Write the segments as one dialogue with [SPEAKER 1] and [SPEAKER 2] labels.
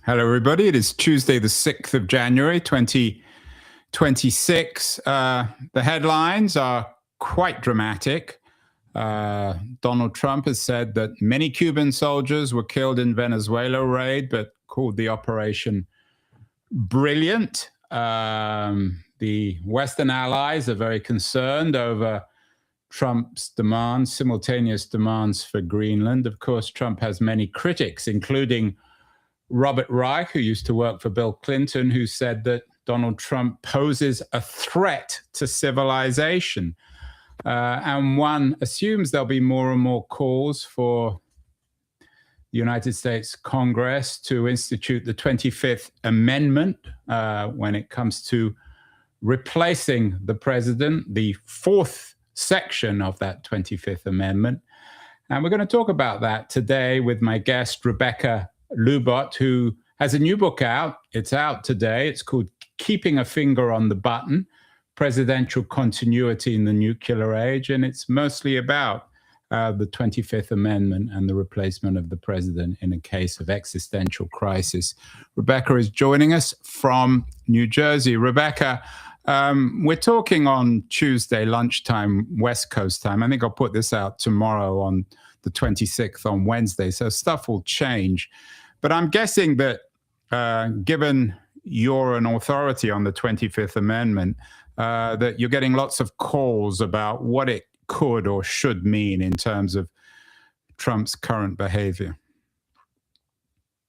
[SPEAKER 1] Hello, everybody. It is Tuesday, the 6th of January, 2026. The headlines are quite dramatic. Donald Trump has said that many Cuban soldiers were killed in Venezuela raid, but called the operation brilliant. The Western allies are very concerned over Trump's demands, simultaneous demands for Greenland. Of course, Trump has many critics, including Robert Reich, who used to work for Bill Clinton, who said that Donald Trump poses a threat to civilization. And one assumes there'll be more and more calls for the United States Congress to institute the 25th Amendment when it comes to replacing the president, the fourth section of that 25th Amendment. And we're going to talk about that today with my guest, Rebecca Lubot, who has a new book out. It's out today. It's called Keeping a Finger on the Button, Presidential Continuity in the Nuclear Age. And it's mostly about the 25th Amendment and the replacement of the president in a case of existential crisis. Rebecca is joining us from New Jersey. Rebecca, we're talking on Tuesday lunchtime, West Coast time. I think I'll put this out tomorrow on the 26th on Wednesday, so stuff will change. But I'm guessing that given you're an authority on the 25th Amendment, that you're getting lots of calls about what it could or should mean in terms of Trump's current behavior.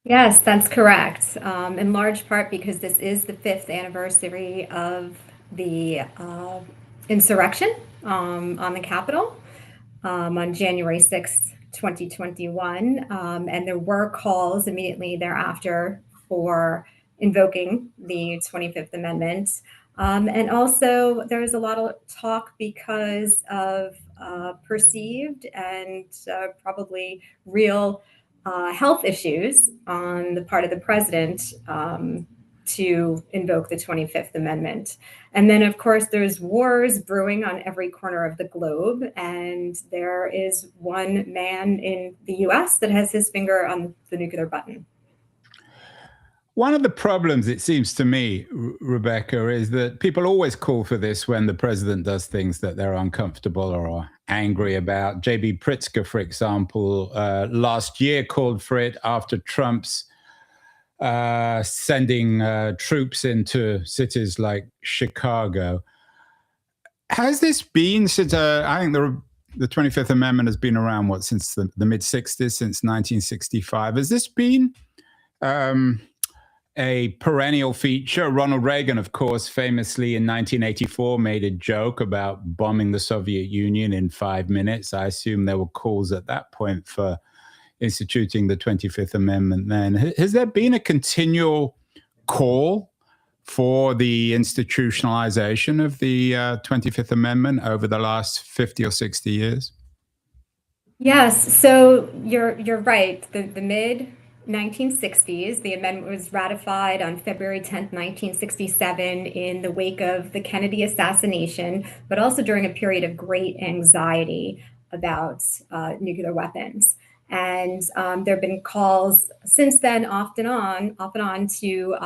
[SPEAKER 2] Yes, that's correct. In large part because this is the 5th anniversary of the insurrection on the Capitol on January 6th, 2021. And there were calls immediately thereafter for invoking the 25th Amendment. And also there's a lot of talk because of perceived and probably real health issues on the part of the president to invoke the 25th Amendment. And then, of course, there's wars brewing on every corner of the globe. And there is one man in the US that has his finger on the nuclear button.
[SPEAKER 1] One of the problems, it seems to me, Rebecca, is that people always call for this when the president does things that they're uncomfortable or are angry about. J.B. Pritzker, for example, last year called for it after Trump's sending troops into cities like Chicago. Has this been since, I think the 25th Amendment has been around, since the mid-60s, since 1965. Has this been a perennial feature? Ronald Reagan, of course, famously in 1984 made a joke about bombing the Soviet Union in 5 minutes. I assume there were calls at that point for instituting the 25th Amendment then. Has there been a continual call for the institutionalization of the 25th Amendment over the last 50 or 60 years?
[SPEAKER 2] Yes, so you're right. The mid-1960s, the amendment was ratified on February 10th, 1967, in the wake of the Kennedy assassination, but also during a period of great anxiety about nuclear weapons. And there have been calls since then, off and on, to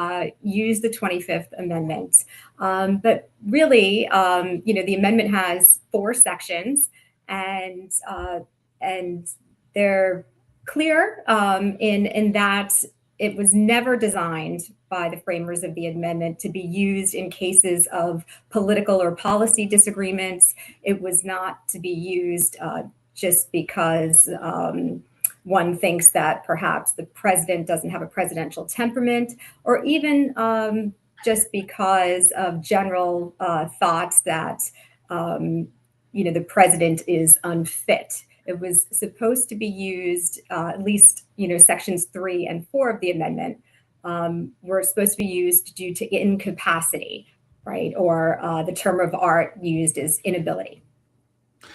[SPEAKER 2] use the 25th Amendment. But really, the amendment has 4 sections, and they're clear in that it was never designed by the framers of the amendment to be used in cases of political or policy disagreements. It was not to be used just because one thinks that perhaps the president doesn't have a presidential temperament, or even just because of general thoughts that the president is unfit. It was supposed to be used, at least, sections 3 and 4 of the amendment were supposed to be used due to incapacity, right? Or the term of art used is inability.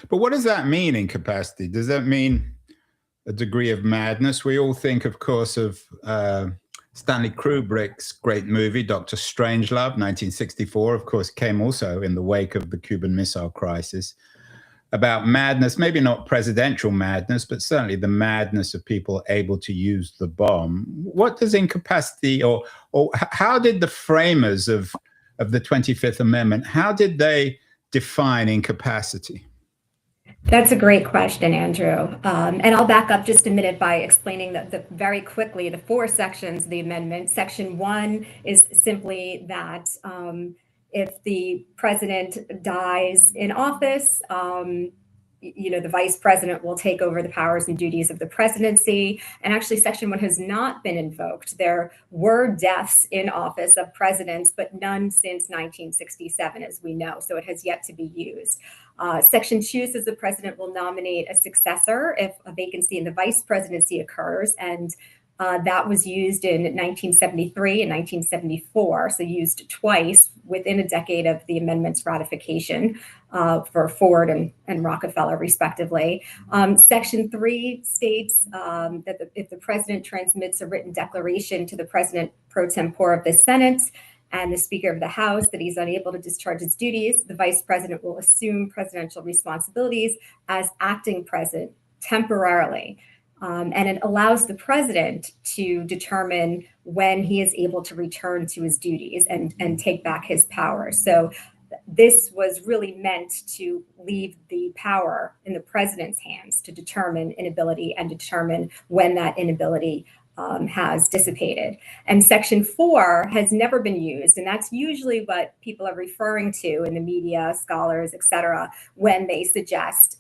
[SPEAKER 1] But what does that mean, incapacity? Does that mean a degree of madness? We all think, of course, of Stanley Kubrick's great movie, Dr. Strangelove, 1964, of course, came also in the wake of the Cuban Missile Crisis. about madness, maybe not presidential madness, but certainly the madness of people able to use the bomb. What does incapacity, or how did the framers of the 25th Amendment, how did they define incapacity?
[SPEAKER 2] That's a great question, Andrew. And I'll back up just a minute by explaining that very quickly the four sections of the amendment. Section 1 is simply that if the president dies in office, the vice president will take over the powers and duties of the presidency. And actually, Section 1 has not been invoked. There were deaths in office of presidents, but none since 1967, as we know. So it has yet to be used. Section 2 says the president will nominate a successor if a vacancy in the vice presidency occurs. And that was used in 1973 and 1974, so used twice within a decade of the amendment's ratification for Ford and Rockefeller, respectively. Section 3 states that if the president transmits a written declaration to the president pro tempore of the Senate and the Speaker of the House that he's unable to discharge his duties, the vice president will assume presidential responsibilities as acting president temporarily. And it allows the president to determine when he is able to return to his duties and take back his power. So this was really meant to leave the power in the president's hands to determine inability and determine when that inability has dissipated. And Section 4 has never been used. And that's usually what people are referring to in the media, scholars, et cetera, when they suggest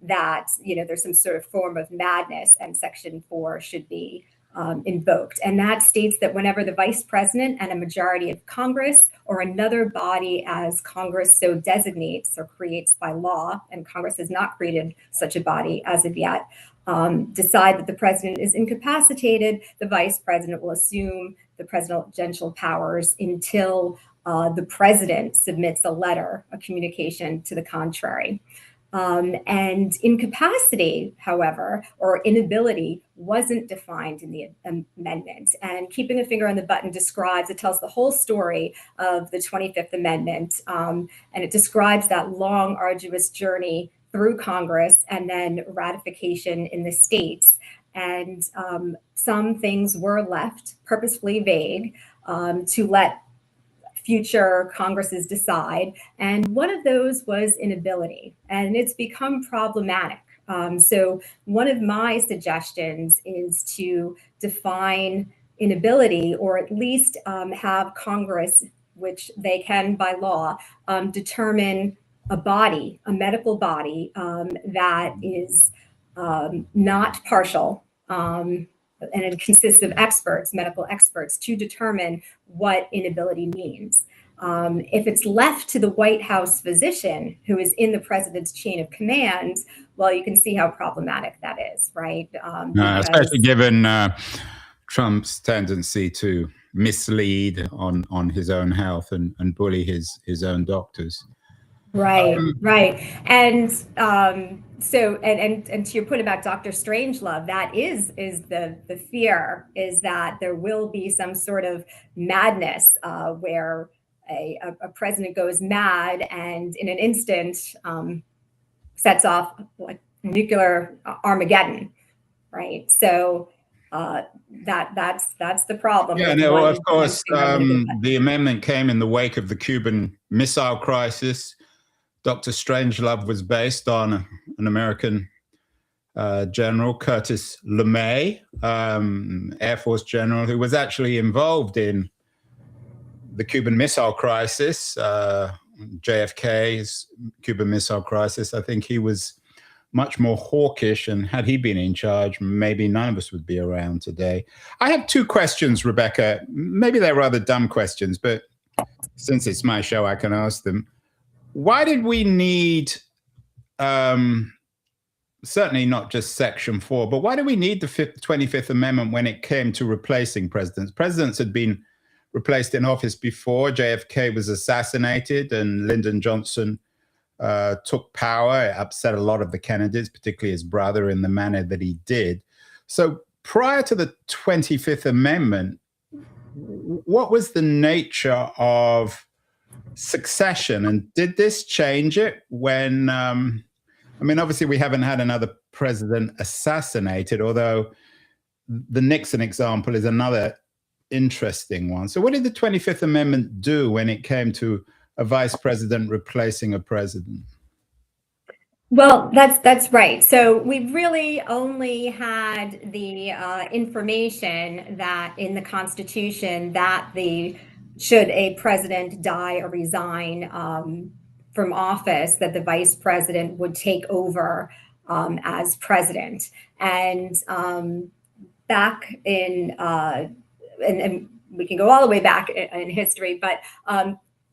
[SPEAKER 2] that there's some sort of form of madness and Section 4 should be invoked. And that states that whenever the vice president and a majority of Congress or another body as Congress so designates or creates by law, and Congress has not created such a body as of yet, decide that the president is incapacitated, the vice president will assume the presidential powers until the president submits a letter, a communication to the contrary. And incapacity, however, or inability wasn't defined in the amendment. And keeping a finger on the button it tells the whole story of the 25th Amendment. And it describes that long, arduous journey through Congress and then ratification in the states. And some things were left purposefully vague to let future Congresses decide. And one of those was inability, and it's become problematic. So one of my suggestions is to define inability, or at least have Congress, which they can by law, determine a body, a medical body that is not partial, and it consists of experts, medical experts, to determine what inability means. If it's left to the White House physician, who is in the president's chain of command, well, you can see how problematic that is, right?
[SPEAKER 1] Especially given Trump's tendency to mislead on his own health and bully his own doctors.
[SPEAKER 2] Right. And so to your point about Dr. Strangelove, that is the fear, is that there will be some sort of madness where a president goes mad and in an instant sets off like nuclear Armageddon, right? So that's the problem.
[SPEAKER 1] Yeah, no, of course, the amendment came in the wake of the Cuban Missile Crisis. Dr. Strangelove was based on an American general, Curtis LeMay, Air Force general, who was actually involved in the Cuban Missile Crisis, JFK's Cuban Missile Crisis. I think he was much more hawkish, and had he been in charge, maybe none of us would be around today. I have two questions, Rebecca. Maybe they're rather dumb questions, but since it's my show, I can ask them. Why did we need, certainly not just Section 4, but why do we need the 25th Amendment when it came to replacing presidents? Presidents had been replaced in office before. JFK was assassinated and Lyndon Johnson took power. It upset a lot of the Kennedys, particularly his brother, in the manner that he did. So prior to the 25th Amendment, what was the nature of succession, and did this change it when I mean, obviously, we haven't had another president assassinated, although the Nixon example is another interesting one. So what did the 25th Amendment do when it came to a vice president replacing a president?
[SPEAKER 2] Well, that's right. So we really only had the information that in the Constitution that should a president die or resign from office, that the vice president would take over as president. And back in and we can go all the way back in history, but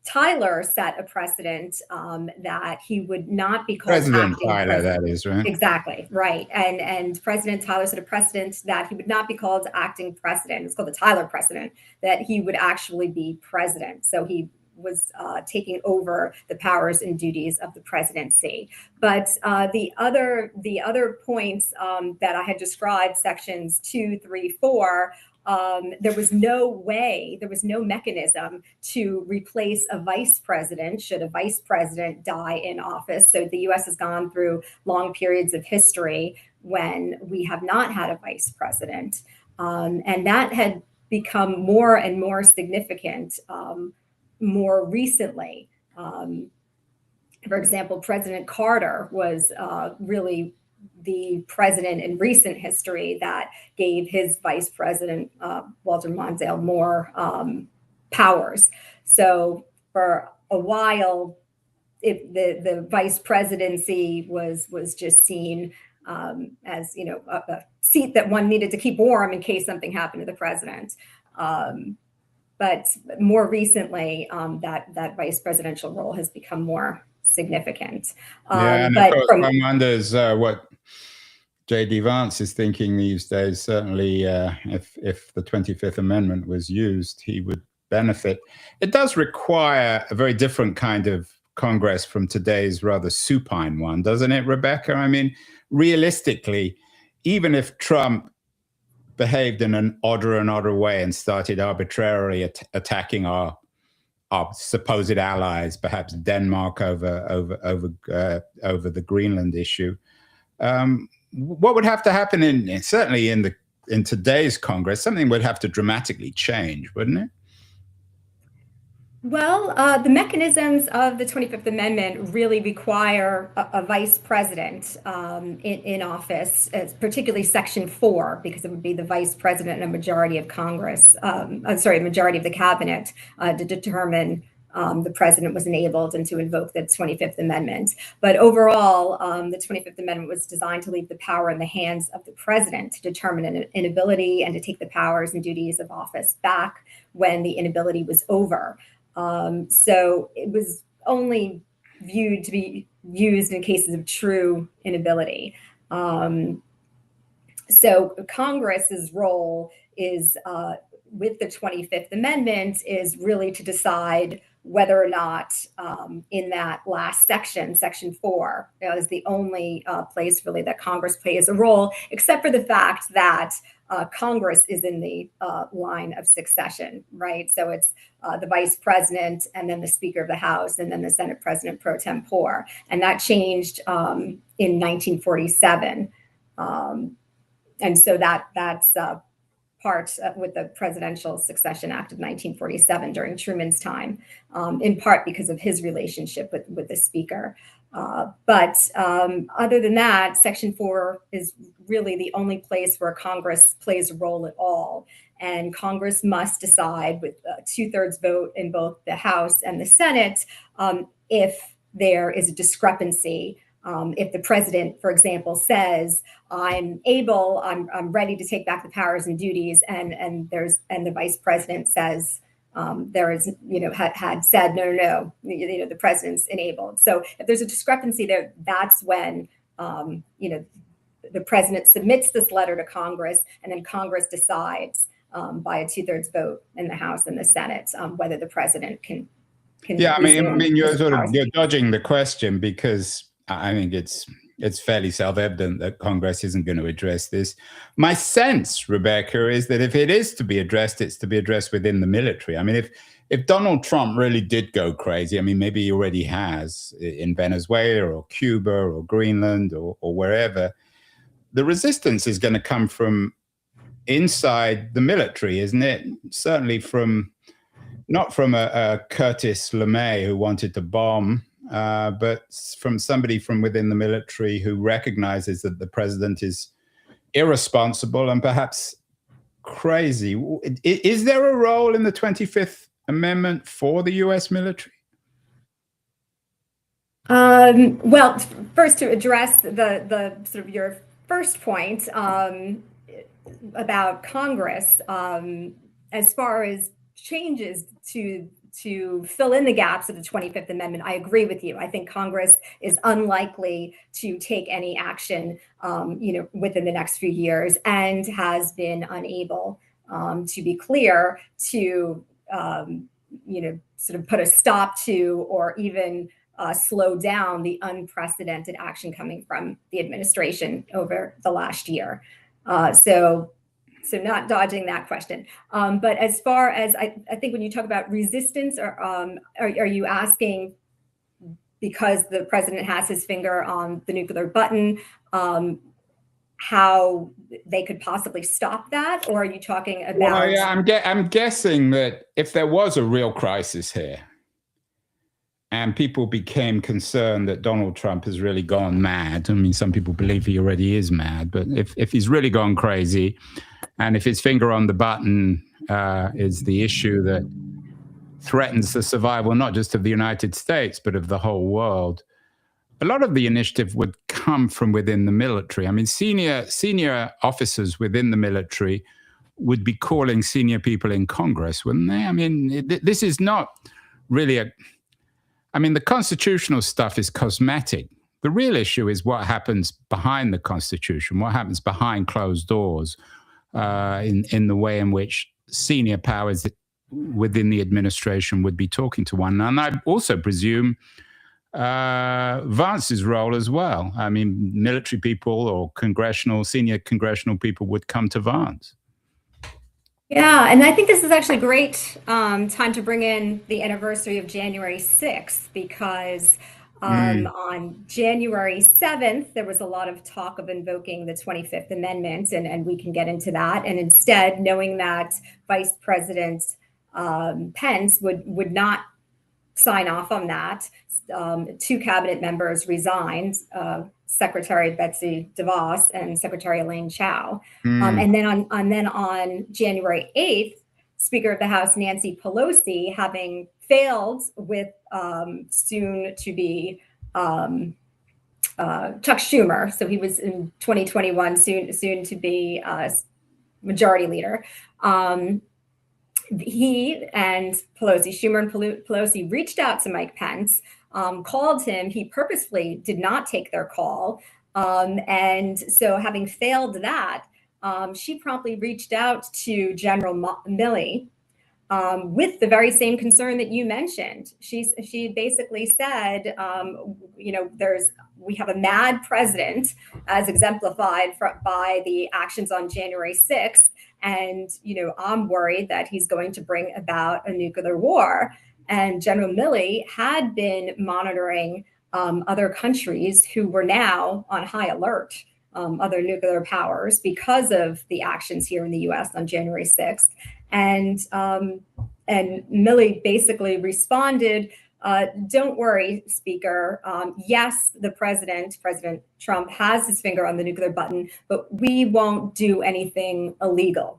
[SPEAKER 2] Tyler set a precedent that he would not be called
[SPEAKER 1] President
[SPEAKER 2] acting
[SPEAKER 1] Tyler,
[SPEAKER 2] president.
[SPEAKER 1] that is, right?
[SPEAKER 2] Exactly, right. And President Tyler set a precedent that he would not be called acting president. It's called the Tyler precedent, that he would actually be president. So he was taking over the powers and duties of the presidency. But the other points that I had described, sections 2, 3, 4, there was no mechanism to replace a vice president should a vice president die in office. So the US has gone through long periods of history when we have not had a vice president. And that had become more and more significant more recently. For example, President Carter was really the president in recent history that gave his vice president, Walter Mondale, more powers. So for a while, the vice presidency was just seen as, you know, a seat that one needed to keep warm in case something happened to the president. But more recently, that vice presidential role has become more significant.
[SPEAKER 1] And
[SPEAKER 2] but
[SPEAKER 1] of course, one wonders what J.D. Vance is thinking these days. Certainly, if the 25th Amendment was used, he would benefit. It does require a very different kind of Congress from today's rather supine one, doesn't it, Rebecca? I mean, realistically, even if Trump behaved in an odder way and started arbitrarily attacking our supposed allies, perhaps Denmark over the Greenland issue, what would have to happen certainly in today's Congress? Something would have to dramatically change, wouldn't it?
[SPEAKER 2] Well, the mechanisms of the 25th Amendment really require a vice president in office, particularly Section 4, because it would be the vice president and a majority of Congress, majority of the cabinet to determine the president was enabled and to invoke the 25th Amendment. But overall, the 25th Amendment was designed to leave the power in the hands of the president to determine an inability and to take the powers and duties of office back when the inability was over. So it was only viewed to be used in cases of true inability. So Congress's role is, with the 25th Amendment, is really to decide whether or not in that last section, Section 4, is the only place really that Congress plays a role, except for the fact that Congress is in the line of succession, right? So it's the vice president and then the Speaker of the House and then the Senate President pro tempore. And that changed in 1947. And so that's part with the Presidential Succession Act of 1947 during Truman's time, in part because of his relationship with the Speaker. But other than that, Section 4 is really the only place where Congress plays a role at all. And Congress must decide with a 2/3 vote in both the House and the Senate if there is a discrepancy. If the president, for example, says, I'm ready to take back the powers and duties, and the vice president says, had said, no, the president's enabled. So if there's a discrepancy there, that's when, the president submits this letter to Congress, and then Congress decides by a 2/3 vote in the House and the Senate whether the president can.
[SPEAKER 1] Yeah, I mean, you're dodging the question, because I think it's it's fairly self-evident that Congress isn't going to address this. My sense, Rebecca, is that if it is to be addressed, it's to be addressed within the military. I mean, if Donald Trump really did go crazy, I mean, maybe he already has in Venezuela or Cuba or Greenland or wherever, the resistance is going to come from inside the military, isn't it? Certainly not from a Curtis LeMay who wanted to bomb, but from somebody from within the military who recognizes that the president is irresponsible and perhaps crazy. Is there a role in the 25th Amendment for the U.S. military?
[SPEAKER 2] Well, first to address the sort of your first point about Congress, as far as changes to fill in the gaps of the 25th Amendment, I agree with you. I think Congress is unlikely to take any action, within the next few years, and has been unable to be clear to, sort of put a stop to or even slow down the unprecedented action coming from the administration over the last year. So not dodging that question. But as far as I think when you talk about resistance, or are you asking because the president has his finger on the nuclear button, how they could possibly stop that? Or are you talking about?
[SPEAKER 1] Well, yeah, I'm guessing that if there was a real crisis here and people became concerned that Donald Trump has really gone mad, I mean, some people believe he already is mad, but if he's really gone crazy, and if his finger on the button is the issue that threatens the survival not just of the United States, but of the whole world, a lot of the initiative would come from within the military. I mean, senior officers within the military would be calling senior people in Congress, wouldn't they? I mean, this is not really the constitutional stuff is cosmetic. The real issue is what happens behind the Constitution, what happens behind closed doors, in the way in which senior powers within the administration would be talking to one another. And I also presume Vance's role as well. I mean, military people or senior congressional people would come to Vance.
[SPEAKER 2] Yeah, and I think this is actually a great time to bring in the anniversary of January 6th, because on January 7th, there was a lot of talk of invoking the 25th Amendment, and we can get into that. And instead, knowing that Vice President Pence would not sign off on that, two cabinet members resigned, Secretary Betsy DeVos and Secretary Elaine Chao. And then on January 8th, Speaker of the House Nancy Pelosi, having failed with soon to be Chuck Schumer, so he was in 2021, soon to be majority leader. He and Schumer and Pelosi reached out to Mike Pence, called him. He purposefully did not take their call. And so having failed that, she promptly reached out to General Milley with the very same concern that you mentioned. She basically said, we have a mad president, as exemplified by the actions on January 6th. And, I'm worried that he's going to bring about a nuclear war. And General Milley had been monitoring other countries who were now on high alert, other nuclear powers, because of the actions here in the U.S. on January 6th. And Milley basically responded, don't worry, Speaker. Yes, President Trump has his finger on the nuclear button, but we won't do anything illegal.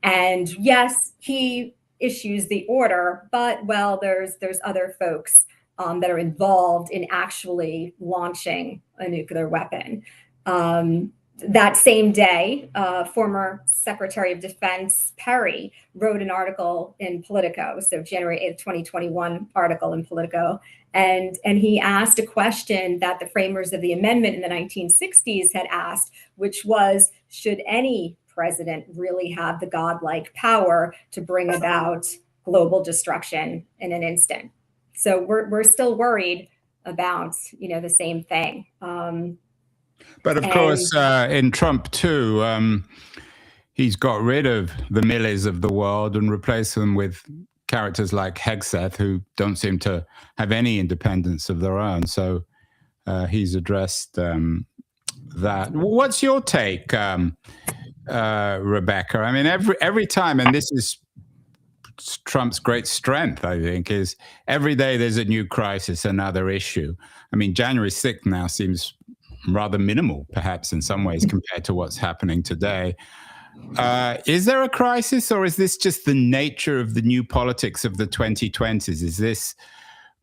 [SPEAKER 2] And yes, he issues the order, but there's other folks that are involved in actually launching a nuclear weapon. That same day, former Secretary of Defense Perry wrote an article in Politico, so January 8th, 2021 article in Politico, and he asked a question that the framers of the amendment in the 1960s had asked, which was, should any president really have the godlike power to bring about global destruction in an instant? So we're still worried about, the same thing.
[SPEAKER 1] But of course, in Trump too, he's got rid of the Millers of the world and replaced them with characters like Hegseth, who don't seem to have any independence of their own. So he's addressed that. What's your take, Rebecca? I mean, every time, and this is Trump's great strength, I think, is every day there's a new crisis, another issue. I mean, January 6th now seems rather minimal, perhaps in some ways, compared to what's happening today. Is there a crisis, or is this just the nature of the new politics of the 2020s? Is this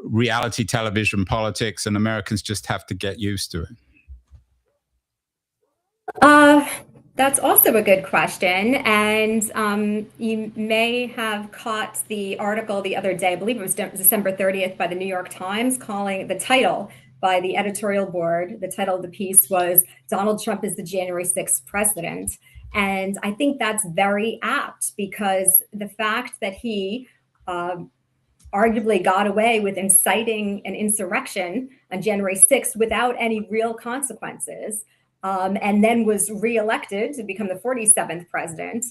[SPEAKER 1] reality television politics, and Americans just have to get used to it?
[SPEAKER 2] That's also a good question. And you may have caught the article the other day, I believe it was December 30th, by the New York Times, calling the title by the editorial board. The title of the piece was "Donald Trump is the January 6th President." And I think that's very apt, because the fact that he arguably got away with inciting an insurrection on January 6th without any real consequences, and then was reelected to become the 47th president,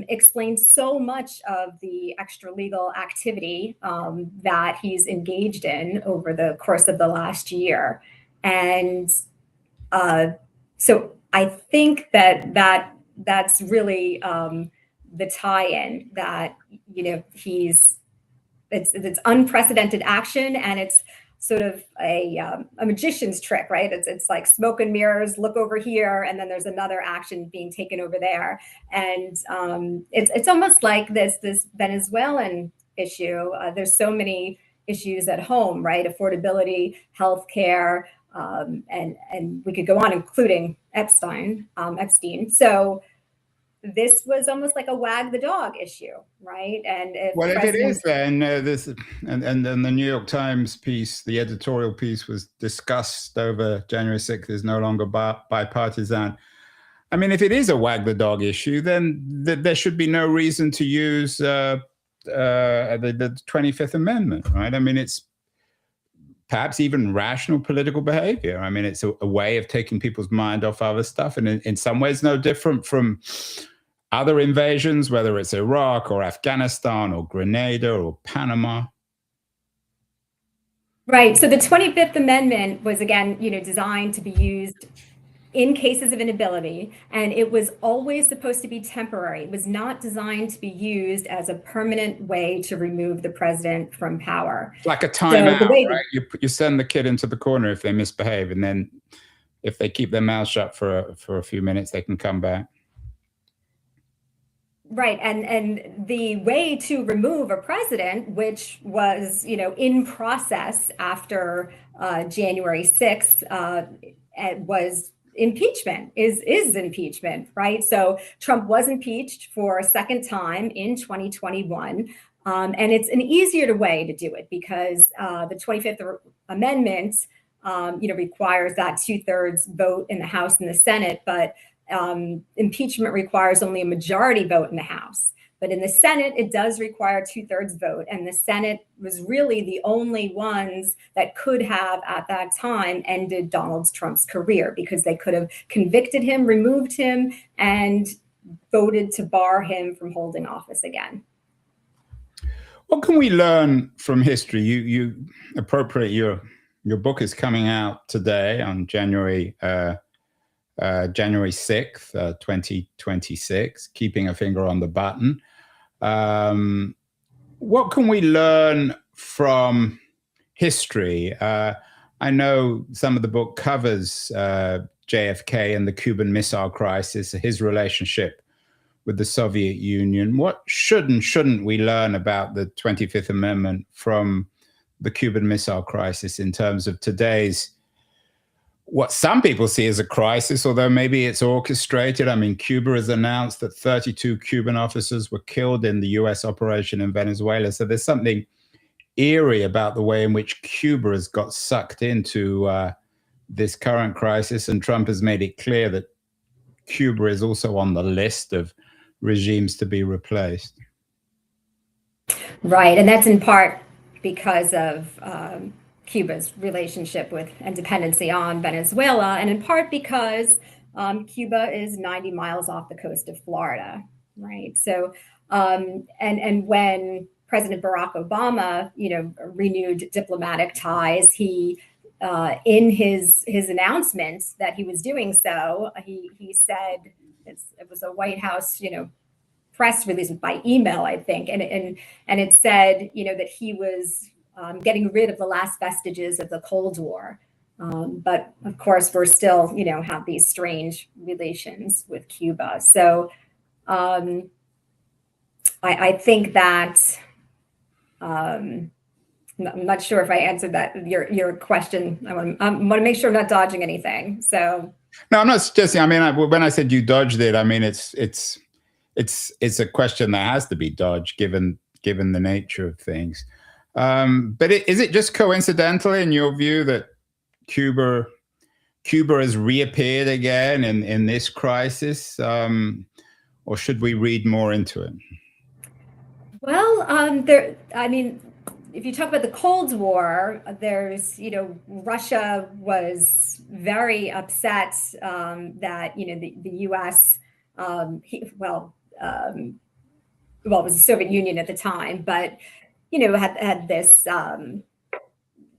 [SPEAKER 2] explains so much of the extra legal activity that he's engaged in over the course of the last year. And so I think that's really the tie-in, that, it's unprecedented action, and it's sort of a magician's trick, right? It's like smoke and mirrors, look over here, and then there's another action being taken over there. And it's almost like this Venezuelan issue. There's so many issues at home, right? Affordability, healthcare, and we could go on, including Epstein. So this was almost like a wag the dog issue, right? And
[SPEAKER 1] if it is, then this and then the New York Times piece, the editorial piece, was discussed over January 6th, is no longer bipartisan. I mean, if it is a wag the dog issue, then there should be no reason to use the 25th Amendment, right? I mean, it's perhaps even rational political behavior. I mean, it's a way of taking people's mind off other stuff, and in some ways no different from other invasions, whether it's Iraq or Afghanistan or Grenada or Panama.
[SPEAKER 2] Right. So the 25th Amendment was, again, designed to be used in cases of inability, and it was always supposed to be temporary. It was not designed to be used as a permanent way to remove the president from power.
[SPEAKER 1] Like a timeout, right? You send the kid into the corner if they misbehave, and then if they keep their mouth shut for a few minutes, they can come back.
[SPEAKER 2] Right. And the way to remove a president, which was, in process after January 6th, was impeachment, is impeachment, right? So Trump was impeached for a second time in 2021. And it's an easier way to do it, because the 25th Amendment, requires that 2/3 vote in the House and the Senate, but impeachment requires only a majority vote in the House. But in the Senate, it does require 2/3 vote. And the Senate was really the only ones that could have, at that time, ended Donald Trump's career, because they could have convicted him, removed him, and voted to bar him from holding office again.
[SPEAKER 1] What can we learn from history? You appropriate your book is coming out today on January 6th, 2026, Keeping a Finger on the Button. What can we learn from history? I know some of the book covers JFK and the Cuban Missile Crisis, his relationship with the Soviet Union. What should and shouldn't we learn about the 25th Amendment from the Cuban Missile Crisis in terms of today's, what some people see as a crisis, although maybe it's orchestrated? I mean, Cuba has announced that 32 Cuban officers were killed in the US operation in Venezuela. So there's something eerie about the way in which Cuba has got sucked into this current crisis. And Trump has made it clear that Cuba is also on the list of regimes to be replaced.
[SPEAKER 2] Right. And that's in part because of Cuba's relationship with and dependency on Venezuela, and in part because Cuba is 90 miles off the coast of Florida, right? So, and when President Barack Obama, renewed diplomatic ties, he in his announcement that he was doing so, he said it was a White House, press release by email, I think, and it said, that he was getting rid of the last vestiges of the Cold War. But of course, we're still, have these strange relations with Cuba. So I think that I'm not sure if I answered that your question. I want to make sure I'm not dodging anything. So
[SPEAKER 1] no, I'm not suggesting. I mean, when I said you dodged it, I mean it's a question that has to be dodged given the nature of things. But is it just coincidental in your view that Cuba has reappeared again in this crisis, or should we read more into it?
[SPEAKER 2] Well, if you talk about the Cold War, there's, Russia was very upset that, the U.S., it was the Soviet Union at the time, but, had this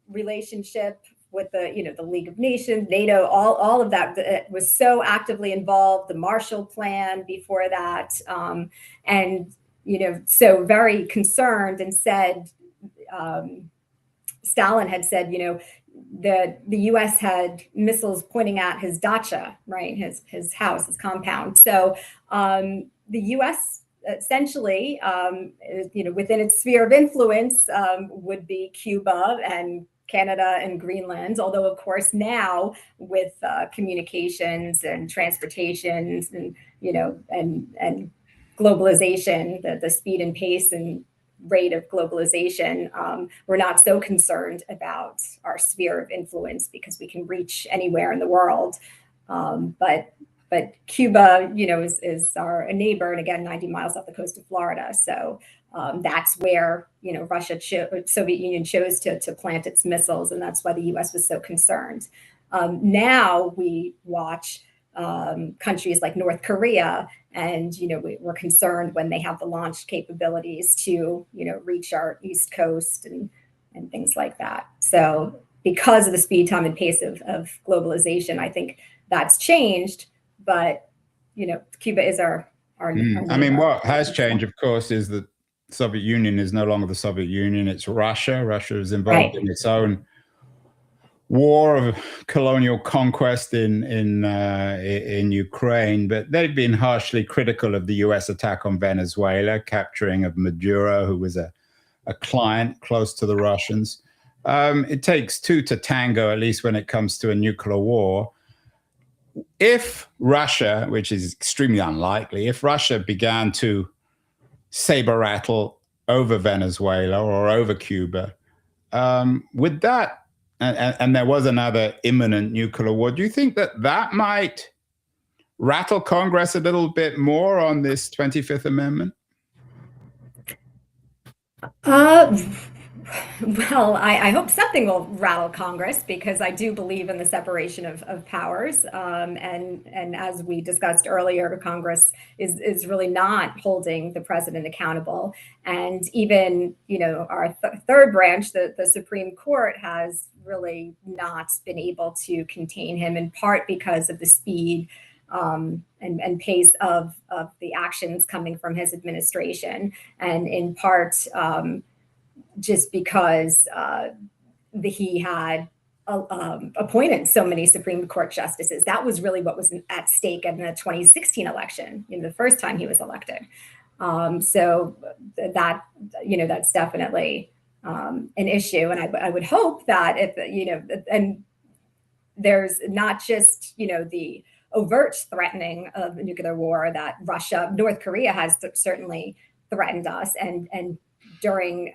[SPEAKER 2] relationship with the League of Nations, NATO, all of that was so actively involved, the Marshall Plan before that. And, so very concerned and said, Stalin had said, the U.S. had missiles pointing at his dacha, right, his house, his compound. So the U.S. essentially, within its sphere of influence, would be Cuba and Canada and Greenland. Although, of course, now with communications and transportations and and globalization, the speed and pace and rate of globalization, we're not so concerned about our sphere of influence because we can reach anywhere in the world. But Cuba, is our neighbor, and again, 90 miles off the coast of Florida. So that's where Soviet Union chose to plant its missiles, and that's why the U.S. was so concerned. Now we watch countries like North Korea, and we're concerned when they have the launch capabilities to reach our East Coast and things like that. So because of the speed, time, and pace of globalization, I think that's changed. But Cuba is our I
[SPEAKER 1] mean, what has changed, of course, is that the Soviet Union is no longer the Soviet Union. It's Russia. Russia is involved in its own war of colonial conquest in Ukraine, but they've been harshly critical of the U.S. attack on Venezuela, capturing of Maduro, who was a client close to the Russians. It takes two to tango, at least when it comes to a nuclear war. If Russia, which is extremely unlikely, if Russia began to saber rattle over Venezuela or over Cuba, would that, and there was another imminent nuclear war, do you think that might rattle Congress a little bit more on this 25th Amendment?
[SPEAKER 2] Well, I hope something will rattle Congress, because I do believe in the separation of powers. And as we discussed earlier, Congress is really not holding the president accountable. And even, our third branch, the Supreme Court, has really not been able to contain him, in part because of the speed and pace of the actions coming from his administration, and in part just because he had appointed so many Supreme Court justices. That was really what was at stake in the 2016 election, the first time he was elected. So that, that's definitely an issue. And I would hope that and there's not just, the overt threatening of nuclear war that North Korea has certainly threatened us. And during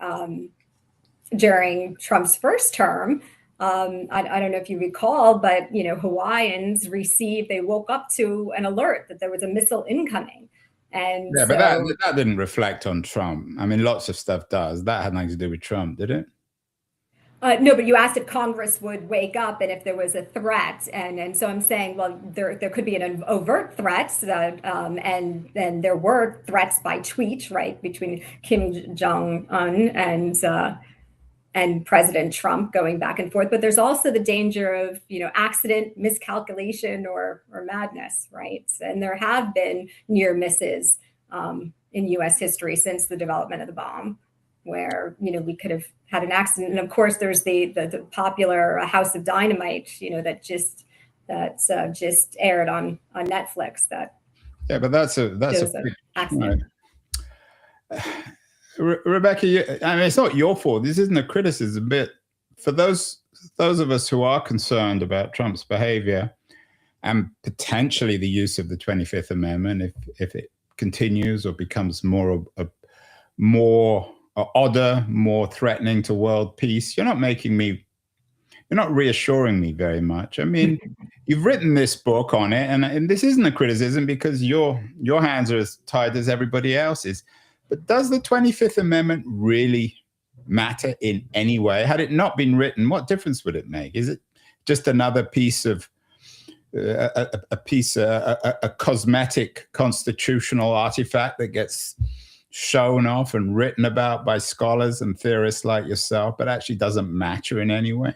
[SPEAKER 2] Trump's first term, I don't know if you recall, but Hawaiians they woke up to an alert that there was a missile incoming. And
[SPEAKER 1] yeah, but that didn't reflect on Trump. I mean, lots of stuff does. That had nothing to do with Trump, did it?
[SPEAKER 2] No, but you asked if Congress would wake up and if there was a threat, and so I'm saying, well, there could be an overt threat, and there were threats by tweet, right, between Kim Jong Un and President Trump going back and forth. But there's also the danger of, accident, miscalculation, or madness, right? And there have been near misses in U.S. history since the development of the bomb, where we could have had an accident. And of course, there's the popular House of Dynamite, that just aired on Netflix.
[SPEAKER 1] But that's a big,
[SPEAKER 2] accident.
[SPEAKER 1] Rebecca, it's not your fault. This isn't a criticism, but for those of us who are concerned about Trump's behavior and potentially the use of the 25th Amendment, if it continues or becomes more odder, more threatening to world peace, you're not reassuring me very much. I mean, you've written this book on it, and this isn't a criticism because your hands are as tied as everybody else's. But does the 25th Amendment really matter in any way? Had it not been written, what difference would it make? Is it just another piece of a cosmetic constitutional artifact that gets shown off and written about by scholars and theorists like yourself, but actually doesn't matter in any way?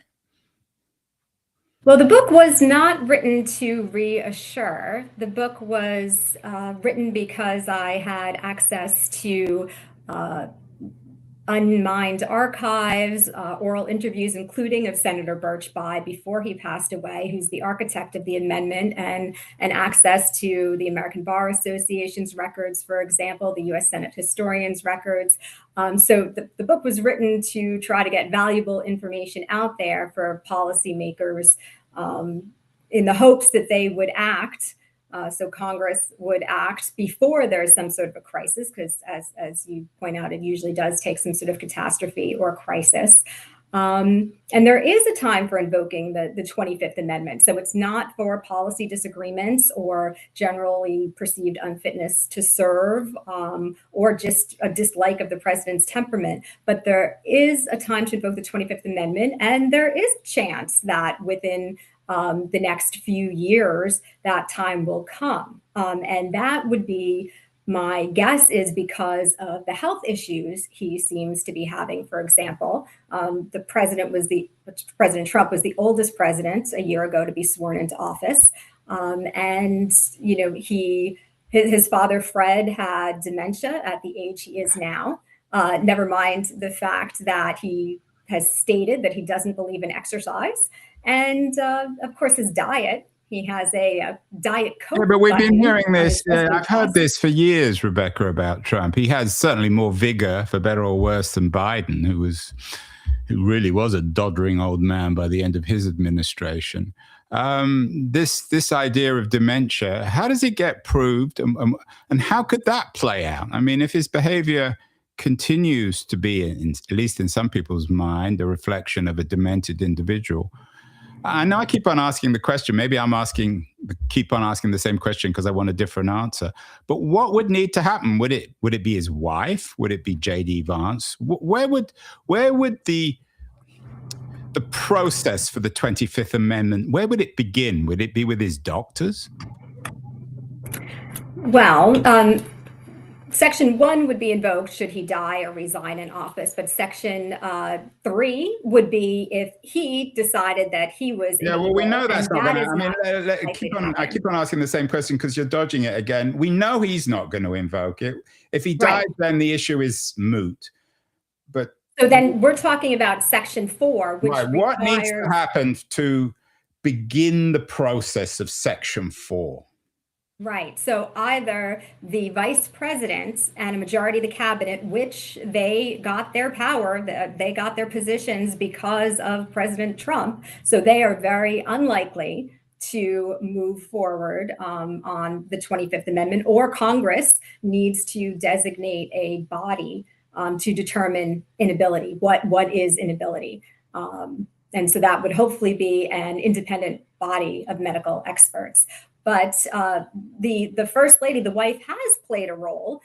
[SPEAKER 2] Well, the book was not written to reassure. The book was written because I had access to unmined archives, oral interviews, including of Senator Birch Bayh before he passed away, who's the architect of the amendment, and access to the American Bar Association's records, for example, the U.S. Senate historians' records. So the book was written to try to get valuable information out there for policymakers in the hopes that they would act. So Congress would act before there's some sort of a crisis, because as you point out, it usually does take some sort of catastrophe or crisis. And there is a time for invoking the 25th Amendment. So it's not for policy disagreements or generally perceived unfitness to serve, or just a dislike of the president's temperament. But there is a time to invoke the 25th Amendment, and there is a chance that within the next few years, that time will come. And that would be, my guess is, because of the health issues he seems to be having. For example, President Trump was the oldest president a year ago to be sworn into office. And, his father, Fred, had dementia at the age he is now. Never mind the fact that he has stated that he doesn't believe in exercise. And of course, his diet, he has a Diet Coke.
[SPEAKER 1] Yeah, but we've been hearing this. I've heard this for years, Rebecca, about Trump. He has certainly more vigor, for better or worse, than Biden, who really was a doddering old man by the end of his administration. This idea of dementia, how does it get proved, and how could that play out? I mean, if his behavior continues to be, at least in some people's mind, a reflection of a demented individual. I know I keep on asking the question. Maybe I'm keep on asking the same question because I want a different answer. But what would need to happen? Would it be his wife? Would it be J.D. Vance? Where would the process for the 25th Amendment, where would it begin? Would it be with his doctors?
[SPEAKER 2] Well, Section 1 would be invoked should he die or resign in office, but Section 3 would be if he decided that he was.
[SPEAKER 1] Yeah, well, we know that's not going to. I keep on asking the same question because you're dodging it again. We know he's not going to invoke it. If he dies, then the issue is moot. But
[SPEAKER 2] so then we're talking about Section 4, which requires,
[SPEAKER 1] what needs to happen to begin the process of Section 4?
[SPEAKER 2] Right. So either the vice president and a majority of the cabinet, which they got their power, they got their positions because of President Trump. So they are very unlikely to move forward on the 25th Amendment, or Congress needs to designate a body to determine inability. What is inability? And so that would hopefully be an independent body of medical experts. But the First Lady, the wife, has played a role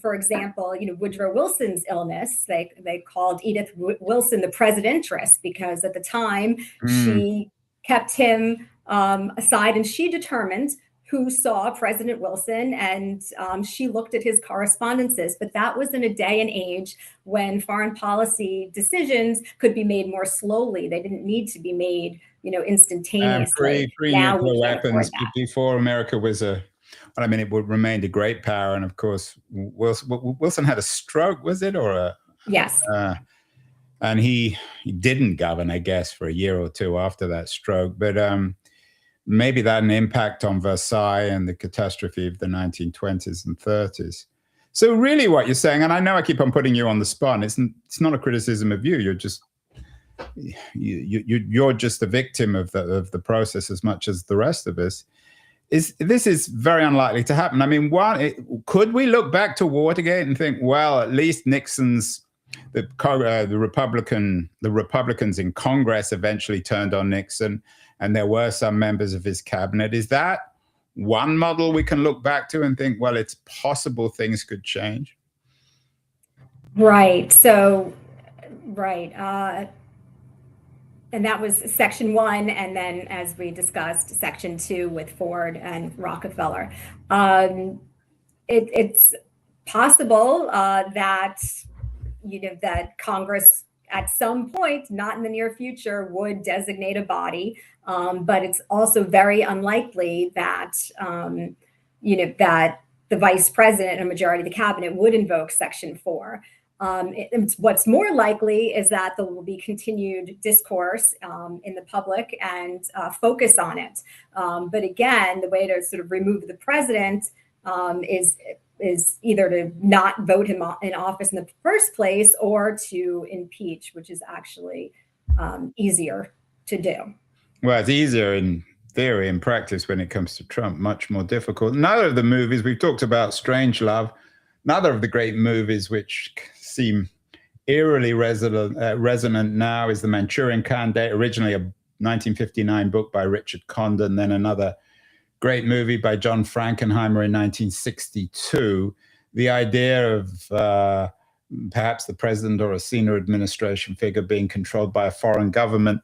[SPEAKER 2] For example, Woodrow Wilson's illness, they called Edith Wilson the presidentress because at the time she kept him aside and she determined who saw President Wilson, and she looked at his correspondences. But that was in a day and age when foreign policy decisions could be made more slowly. They didn't need to be made, instantaneously.
[SPEAKER 1] Pre-nuclear weapons, before America was it remained a great power. And of course, Wilson had a stroke, was it?
[SPEAKER 2] Yes.
[SPEAKER 1] And he didn't govern, I guess, for a year or two after that stroke. But maybe that had an impact on Versailles and the catastrophe of the 1920s and 30s. So really what you're saying, and I know I keep on putting you on the spot, it's not a criticism of you. You're just you're just a victim of the process as much as the rest of us. This is very unlikely to happen. I mean, could we look back to Watergate and think, well, at least Nixon's the Republicans in Congress eventually turned on Nixon, and there were some members of his cabinet. Is that one model we can look back to and think, well, it's possible things could change?
[SPEAKER 2] Right. So, right. And that was Section 1, and then, as we discussed, Section 2 with Ford and Rockefeller. It's possible that that Congress at some point, not in the near future, would designate a body, but it's also very unlikely that that the vice president and a majority of the cabinet would invoke Section 4. What's more likely is that there will be continued discourse in the public and focus on it. But again, the way to sort of remove the president is either to not vote him in office in the first place or to impeach, which is actually easier to do.
[SPEAKER 1] Well, it's easier in theory. In practice, when it comes to Trump, much more difficult. Neither of the movies, we've talked about Strangelove, neither of the great movies which seem eerily resonant now is The Manchurian Candidate, originally a 1959 book by Richard Condon, then another great movie by John Frankenheimer in 1962. The idea of perhaps the president or a senior administration figure being controlled by a foreign government.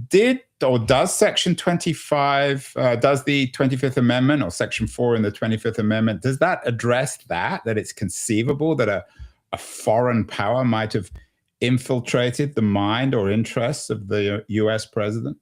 [SPEAKER 1] Does Section 25, does the 25th Amendment or Section 4 in the 25th Amendment, does that address that it's conceivable that a foreign power might have infiltrated the mind or interests of the US president?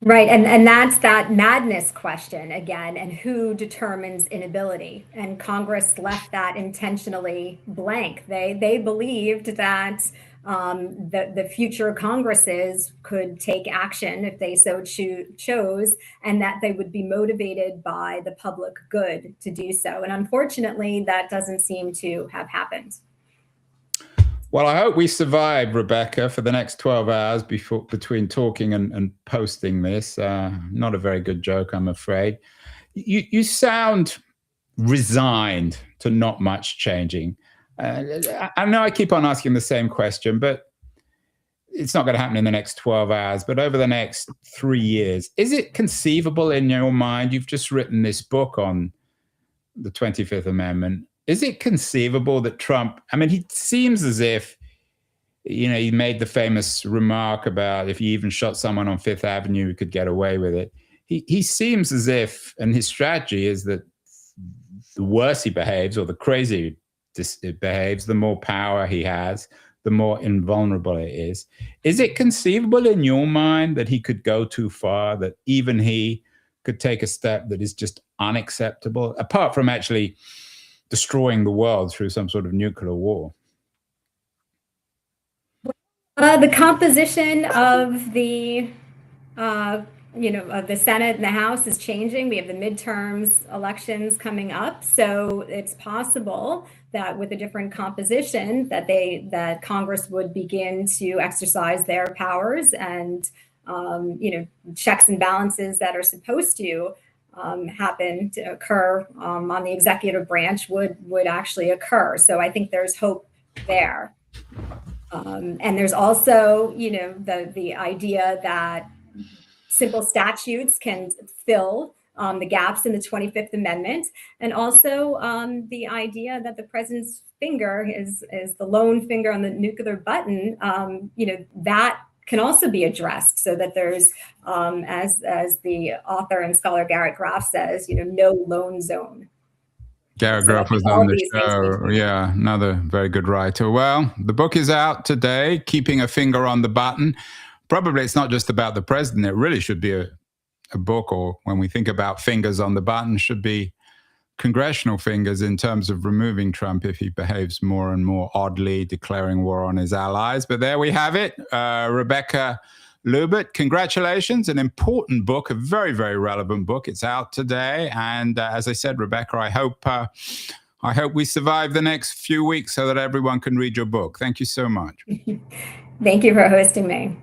[SPEAKER 2] Right. And that's that madness question again, and who determines inability? And Congress left that intentionally blank. They believed that the future Congresses could take action if they so chose, and that they would be motivated by the public good to do so. And unfortunately, that doesn't seem to have happened.
[SPEAKER 1] Well, I hope we survive, Rebecca, for the next 12 hours between talking and posting this. Not a very good joke, I'm afraid. You sound resigned to not much changing. I know I keep on asking the same question, but it's not going to happen in the next 12 hours, but over the next 3 years. Is it conceivable in your mind? You've just written this book on the 25th Amendment. Is it conceivable that Trump, I mean, he seems as if, he made the famous remark about if you even shot someone on Fifth Avenue, you could get away with it. He seems as if, and his strategy is that the worse he behaves or the crazier it behaves, the more power he has, the more invulnerable it is. Is it conceivable in your mind that he could go too far, that even he could take a step that is just unacceptable, apart from actually destroying the world through some sort of nuclear war?
[SPEAKER 2] The composition of the of the Senate and the House is changing. We have the midterms elections coming up, so it's possible that with a different composition that Congress would begin to exercise their powers, and checks and balances that are supposed to happen to occur on the executive branch would actually occur. So I think there's hope there. And there's also, the idea that simple statutes can fill the gaps in the 25th Amendment, and also the idea that the president's finger is the lone finger on the nuclear button, that can also be addressed so that there's, as the author and scholar Garrett Graff says, no lone zone.
[SPEAKER 1] Garrett
[SPEAKER 2] So
[SPEAKER 1] Graff was
[SPEAKER 2] all
[SPEAKER 1] on the
[SPEAKER 2] these things need to
[SPEAKER 1] show.
[SPEAKER 2] be-
[SPEAKER 1] Yeah, another very good writer. Well, the book is out today, Keeping a Finger on the Button. Probably it's not just about the president. It really should be a book, or when we think about fingers on the button, should be congressional fingers in terms of removing Trump if he behaves more and more oddly, declaring war on his allies. But there we have it. Rebecca Lubot, congratulations. An important book, a very, very relevant book. It's out today. And as I said, Rebecca, I hope we survive the next few weeks so that everyone can read your book. Thank you so much.
[SPEAKER 2] Thank you for hosting me.